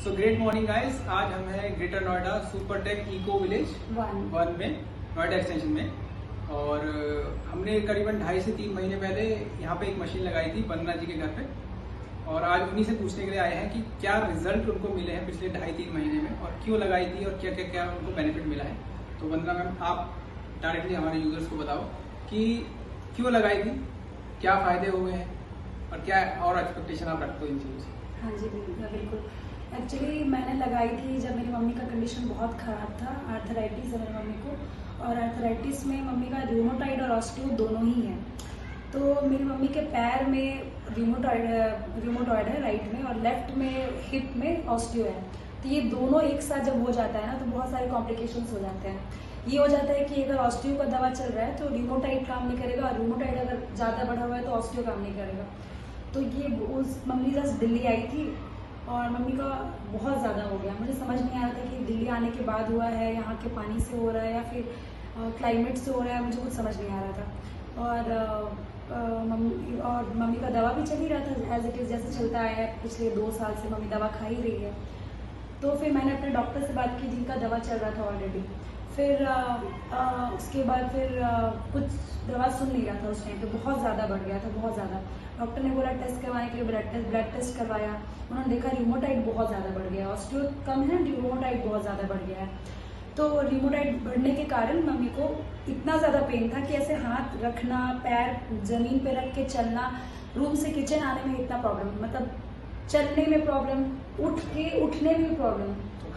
So great morning guys. आज हम हैं greater Noida Supertech eco village 1 में, नोएडा एक्सटेंशन में। और हमने करीबन 2.5 से 3 महीने पहले यहाँ पे एक मशीन लगाई थी वंदना जी के घर पे। और आज उन्हीं से पूछने के लिए आए हैं कि क्या रिजल्ट उनको मिले हैं पिछले 2.5-3 महीने में, और क्यों लगाई थी और क्या क्या क्या उनको बेनिफिट मिला है। तो वंदना मैम, आप डायरेक्टली हमारे यूजर्स को बताओ कि क्यों लगाई थी, क्या फायदे हुए हैं और क्या और एक्सपेक्टेशन आप रखते हो इन चीज़ों से। हाँ जी बिल्कुल। एक्चुअली मैंने लगाई थी जब मेरी मम्मी का कंडीशन बहुत ख़राब था। आर्थराइटिस है मेरी मम्मी को, और आर्थराइटिस में मम्मी का रूमेटॉइड और ऑस्टियो दोनों ही है। तो मेरी मम्मी के पैर में रूमेटॉइड है राइट में, और लेफ्ट में हिप में ऑस्टियो है। तो ये दोनों एक साथ जब हो जाता है ना तो बहुत सारे कॉम्प्लिकेशंस हो जाते हैं। ये हो जाता है कि अगर ऑस्टियो का दवा चल रहा है तो रूमेटॉइड काम नहीं करेगा, और रूमेटॉइड अगर ज़्यादा बढ़ा हुआ है तो ऑस्टियो काम नहीं करेगा। तो ये उस मम्मी जस्ट दिल्ली आई थी और मम्मी का बहुत ज़्यादा हो गया। मुझे समझ नहीं आ रहा था कि दिल्ली आने के बाद हुआ है, यहाँ के पानी से हो रहा है या फिर क्लाइमेट से हो रहा है, मुझे कुछ समझ नहीं आ रहा था। और मम्मी का दवा भी चल ही रहा था एज इट इज़, जैसे चलता आया है पिछले 2 साल से मम्मी दवा खा ही रही है। तो फिर मैंने अपने डॉक्टर से बात की जिनका दवा चल रहा था ऑलरेडी। फिर उसके बाद फिर कुछ दवा सुन नहीं रहा था उस टाइम पे, बहुत ज़्यादा बढ़ गया था, बहुत ज़्यादा। डॉक्टर ने बोला टेस्ट करवाने के लिए, ब्लड टेस्ट करवाया। उन्होंने देखा रूमेटॉइड बहुत ज़्यादा बढ़ गया, ऑस्टियो कम है, रूमेटॉइड बहुत ज़्यादा बढ़ गया है। तो रूमेटॉइड बढ़ने के कारण मम्मी को इतना ज़्यादा पेन था कि ऐसे हाथ रखना, पैर ज़मीन पे रख के चलना, रूम से किचन आने में इतना प्रॉब्लम, मतलब चलने में प्रॉब्लम, उठने में भी प्रॉब्लम।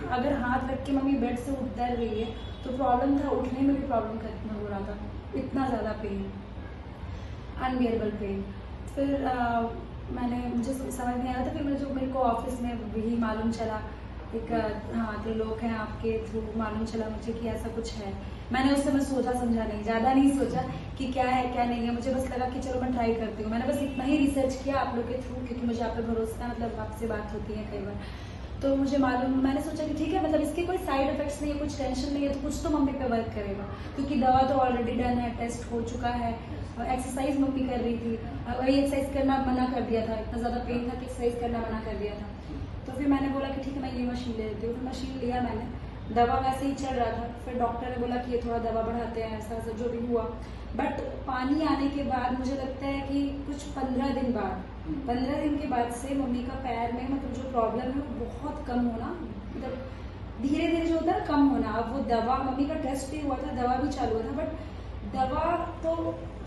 अगर हाथ रख के मम्मी बेड से उतर रही है तो प्रॉब्लम था, उठने में भी प्रॉब्लम खत्म हो रहा था, इतना ज़्यादा पेन, अनबियरेबल पेन। फिर मुझे समझ नहीं आ रहा था। फिर मेरे को ऑफिस में भी मालूम चला, एक त्रिलोक हैं आपके थ्रू मालूम चला मुझे कि ऐसा कुछ है। मैंने उस समय सोचा समझा नहीं, ज़्यादा नहीं सोचा कि क्या है क्या नहीं है। मुझे बस लगा कि चलो मैं ट्राई करती हूँ। मैंने बस इतना ही रिसर्च किया आप लोग के थ्रू, क्योंकि मुझे आप पे भरोसा है, मतलब आपसे बात होती है कई बार। तो मुझे मालूम, मैंने सोचा कि ठीक है, मतलब इसके कोई साइड इफेक्ट्स नहीं है, कुछ टेंशन नहीं है, तो कुछ तो मम्मी पे वर्क करेगा, क्योंकि दवा तो ऑलरेडी डन है, टेस्ट हो चुका है। एक्सरसाइज मम्मी कर रही थी, वही एक्सरसाइज करना मना कर दिया था, इतना ज़्यादा पेन था कि एक्सरसाइज करना मना कर दिया था। तो फिर मैंने बोला कि ठीक है मैं ये मशीन ले लेती हूँ। फिर मशीन लिया मैंने, दवा वैसे ही चल रहा था। फिर डॉक्टर ने बोला कि ये थोड़ा दवा बढ़ाते हैं, ऐसा ऐसा जो भी हुआ। बट पानी आने के बाद मुझे लगता है कि कुछ 15 दिन के बाद से मम्मी का पैर में, मतलब जो प्रॉब्लम है वो बहुत कम होना, मतलब धीरे धीरे जो होता है कम होना। अब वो दवा, मम्मी का टेस्ट भी हुआ था, दवा भी चालू हुआ था, बट दवा तो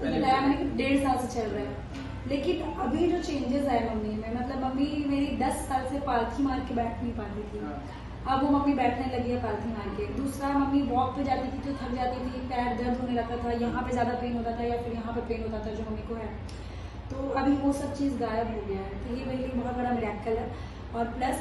बताया मैंने कि 1.5 साल से चल रहा है। लेकिन अभी जो चेंजेस आए मम्मी में, मतलब मम्मी मेरी 10 साल से पालथी मार के बैठ नहीं पाती थी, अब वो मम्मी बैठने लगी है पालथी मार के। दूसरा, मम्मी वॉक पे जाती थी तो थक जाती थी, पैर दर्द होने लगता था, यहाँ पे ज़्यादा पेन होता था या फिर यहाँ पे पेन होता था जो मम्मी को है। तो अभी वो सब चीज़ गायब हो गया है, तो ये मेरे लिए बहुत बड़ा मिरेकल है। और प्लस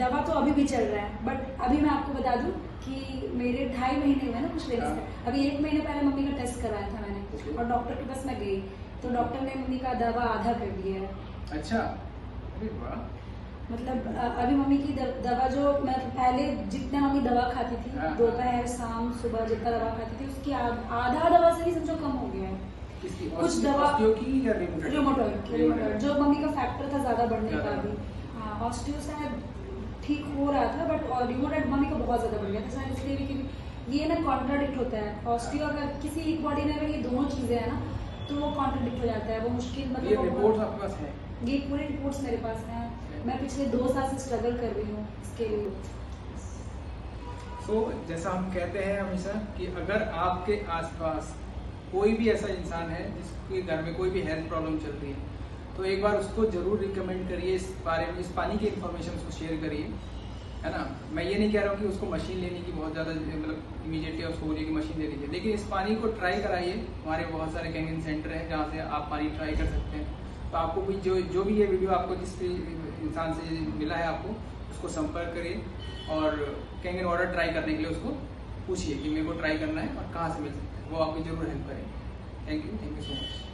दवा तो अभी भी चल रहा है, बट अभी मैं आपको बता दूं कि मेरे 2.5 महीने हुए ना कुछ दिन से। अभी 1 महीने पहले मम्मी का टेस्ट कराया था मैंने, और डॉक्टर के पास मैं गई तो डॉक्टर ने मम्मी का दवा आधा कर दिया है। अच्छा, अरे वाह। मतलब अभी मम्मी की दवा, जो मैं पहले जितना मम्मी दवा खाती थी, दोपहर शाम सुबह जितना दवा खाती थी, उसकी आधा दवा से भी समझो कम हो गया है। कुछ दवा की या रूमेटॉइड जो मम्मी का फैक्टर था ज़्यादा बढ़ने का भी, हाँ ऑस्टियो शायद ठीक हो रहा था, बट रूमेटॉइड मम्मी का बहुत ज़्यादा बढ़ गया था शायद इसलिए भी, क्योंकि ये ना कॉन्ट्राडिक्ट होता है। ऑस्टियो अगर किसी एक बॉडी में अगर ये दोनों चीज़ें हैं ना तो वो कॉन्ट्राडिक्ट हो जाता है, वो मुश्किल, मतलब ये रिपोर्ट्स आपके पास है? ये पूरे रिपोर्ट्स मेरे पास हैं। मैं पिछले 2 साल से स्ट्रगल कर रही हूँ इसके लिए। सो जैसा हम कहते हैं हमेशा कि अगर आपके आसपास कोई भी ऐसा इंसान है जिसके घर में कोई भी हेल्थ प्रॉब्लम चल रही है, तो एक बार उसको जरूर रिकमेंड करिए इस बारे में, इस पानी की इन्फॉर्मेशन उसको शेयर करिए, है ना। मैं ये नहीं कह रहा हूँ कि उसको मशीन लेने की बहुत ज़्यादा, मतलब इमीडिएटली उसको बोलिए कि मशीन ले लीजिए, लेकिन इस पानी को ट्राई कराइए। हमारे बहुत सारे कैंपिंग सेंटर हैं जहाँ से आप पानी ट्राई कर सकते हैं। तो आपको भी जो भी ये वीडियो आपको जिस भी इंसान से मिला है, आपको उसको संपर्क करिए और कैंपिंग वाटर ट्राई करने के लिए उसको पूछिए कि मेरे को ट्राई करना है और कहाँ से मिल सकता है, वो आपको जरूर हेल्प करेंगे। Thank you so much.